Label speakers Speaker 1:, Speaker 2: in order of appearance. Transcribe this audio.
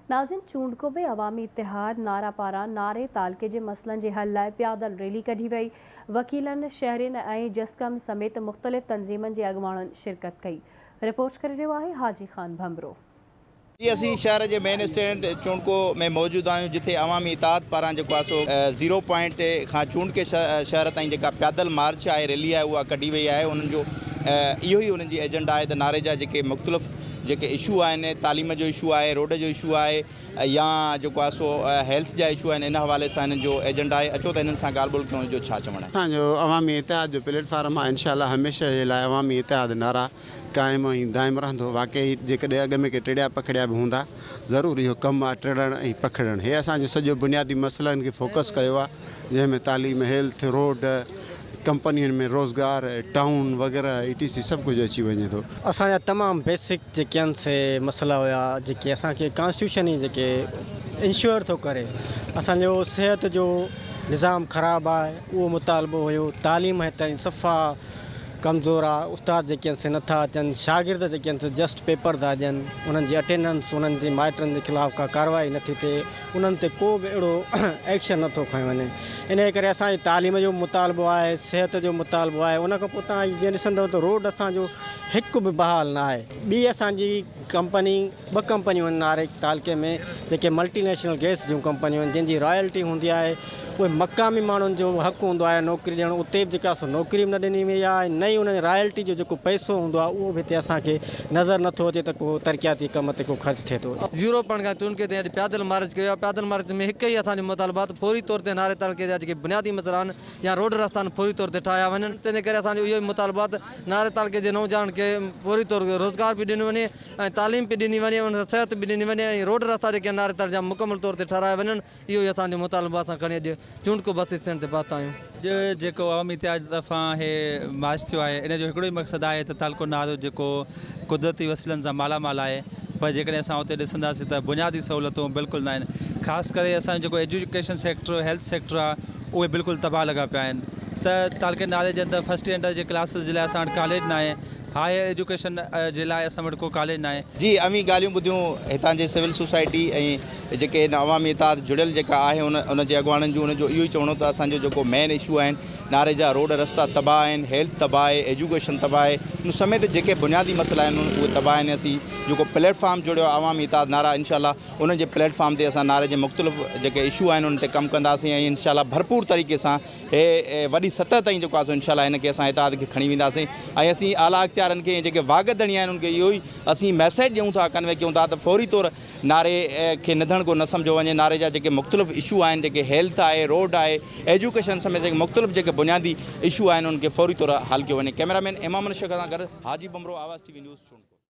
Speaker 1: नाज़िन चूंडको में अवामी इतिहाद नारा पारा नारे तालके जे मसलन जे हल लाइ प्यादल रैली कढी वई। वकीलन, शहरिन ऐं जस्कम समेत मुख़्तलिफ़ तंज़ीमनि जे अॻुवाणनि शिरकत कई। रिपोर्ट करे रहियो आहे हाजी ख़ान भंबरो।
Speaker 2: जी असी शहर के मेन स्टैंड चूंडको में मौजूद आहियूं, जिथे अवामी इतिहाद पारां जेको आहे सो 0 पॉइंट खां चूंडके शहर ताईं जेका पैदल मार्च है, रैली है, उहा कढी वई है। उन्हनि जो इहो ही उन्हनि जी एजेंडा है त नारे जा जेके मुख़्तलिफ़ जेके इशू आहिनि, तालीम जो इशू है, रोड जो इशू है, या जेको आहे सो हेल्थ जा इशू आहिनि, इन हवाले सां हिननि जो एजेंडा है। अचो त हिननि सां ॻाल्हि ॿोल कयूं, जो छा चवणु आहे।
Speaker 3: असांजो अवामी इतिहाद जो प्लेटफार्म आहे, इंशाअल्लाह हमेशह जे लाइ अवामी इतिहाद नारा क़ाइमु ऐं दाइमु रहंदो। वाकई जेकॾहिं अॻ में के टिड़िया पखड़िया बि हूंदा, ज़रूरु इहो कमु आहे टिड़णु ऐं पखड़णु। हे असांजो सॼो बुनियादी मसइलनि खे फोकस कयो आहे, जंहिंमें तालीम, हेल्थ, रोड, कंपनियुनि में रोज़गार, टाउन वग़ैरह ETC सभु कुझु अची वञे थो।
Speaker 4: असांजा तमामु बेसिक जेके आहिनि से मसइला हुया, जेके असांखे कॉन्स्टिट्यूशन ई जेके इंश्योर थो करे। असांजो सिहत जो निज़ाम ख़राबु आहे, उहो मुतालबो हुयो। तालीम हितां सफ़ा कमज़ोर आहे, उस्ताद जेके आहिनि से नथा अचनि, शागिर्द जेके आहिनि से जस्ट पेपर था ॾियनि, उन्हनि जी अटेंडेंस, उन्हनि जे माइटनि जे ख़िलाफ़ु का कार्रवाई नथी थिए, उन्हनि ते को बि अहिड़ो एक्शन नथो खयो वञे। इन करे असांजी तालीम जो मुतालबो आहे, सिहत जो मुतालबो आहे। उन खां पोइ तव्हां जीअं ॾिसंदव त रोड असांजो हिकु बि बहाल न आहे। ॿी असांजी कंपनी, 2 कंपनियूं आहिनि नारे तालके में, जेके मल्टीनेशनल गैस जूं कंपनियूं आहिनि, जंहिंजी रॉयल्टी हूंदी आहे। उहे मक़ामी माण्हुनि जो हक़ु हूंदो आहे नौकिरी ॾियणु, उते बि जेका नौकिरी बि न ॾिनी वई आहे। नई उन्हनि रॉयल्टी जो जेको पैसो हूंदो आहे, उहो बि हिते असांखे नज़र नथो अचे त को तरक़ियाती कम ते को ख़र्च थिए थो।
Speaker 5: 0 पॉइंट खां चूंडके ते पैदल मार्च कयो आहे। पैदल मार्च में हिकु ई असांजो मुतालबात फौरी तौर ते नारे तालके जा जेके बुनियादी मसइला आहिनि या रोड रस्ता आहिनि, फौरी तौर ते ठाहिया वञनि। तंहिंजे करे असांजो इहो ई मुतालबात नारे तालके जे नौजवान खे फौरी तौर ते रोज़गार बि ॾिनो वञे ऐं तालीम बि ॾिनी वञे, उन सिहत बि ॾिनी वञे ऐं रोड रस्ता जेके नारे ताल जा मुकमल तौर ते ठाराए वञनि। इहो ई असांजो मुतालबो असां खणी अॼु चूंडको बस स्टैंड ते पहुता आहियूं।
Speaker 6: जेको अवामी इतिहाद तरफ़ां हे मार्च थियो आहे, इन जो हिकिड़ो ई मक़सदु आहे त तालको नारो जेको कुदरती वसीलनि सां मालामाल आहे, पर जेकॾहिं असां उते ॾिसंदासीं त बुनियादी सहूलियतूं बिल्कुलु न आहिनि। ख़ासि करे असांजो जेको एजुकेशन सेक्टर, हेल्थ सेक्टर आहे, उहे बिल्कुलु तबाह लॻा पिया आहिनि। त तालके नारे जे अंदरि फस्ट स्टैंडर्ड जे क्लासिस जे लाइ असां वटि कॉलेज न आहे, हायर एजुकेशन जे लाइ असां वटि को कॉलेज न आहे।
Speaker 2: जी अवी ॻाल्हियूं ॿुधियूं हितां जे सिविल सोसाइटी ऐं जेके हिन अवामी इतिहाद जुड़ियल जेका आहे उन जे अॻुवाणनि जूं, उनजो इहो ई चवणो त असांजो जेको मेन इशू आहिनि, नारे जा रोड रस्ता तबाह आहिनि, हेल्थ तबाह आहे, एजुकेशन तबाह आहे, उन समेत जेके बुनियादी मसइला आहिनि उहे तबाह आहिनि। असीं जेको प्लेटफॉर्म जुड़ियो आहे अवामी इतिहाद नारा, इंशाल्लाह उन जे प्लेटफॉर्म ते असां नारे जे मुख़्तलिफ़ जेके इशू आहिनि उन ते कमु कंदासीं ऐं इंशाल्लाह भरपूर तरीक़े सां हे वॾी सतह ताईं जेको आहे इंशाल्लाह हिनखे असां इतिहाद खे खणी वेंदासीं। ऐं असीं आला इख़्तियारनि खे जेके वागदणी आहिनि उनखे इहो ई असीं मैसेज ॾियूं था, कन्वे कयूं था त फौरी तौर नारे खे निधण को न सम्झो वञे। नारे जा जेके मुख़्तलिफ़ इशू आहिनि, जेके हेल्थ आहे, रोड आहे, एजुकेशन समेत जेके मुख़्तलिफ़ जेके बुनियादी इशू आहिनि उनखे फौरी तौर हल कयो वञे। कैमरामैन इमाम शेख सां गॾु हाजी भंबरो, आवाज़ TV न्यूज़ चूंडको।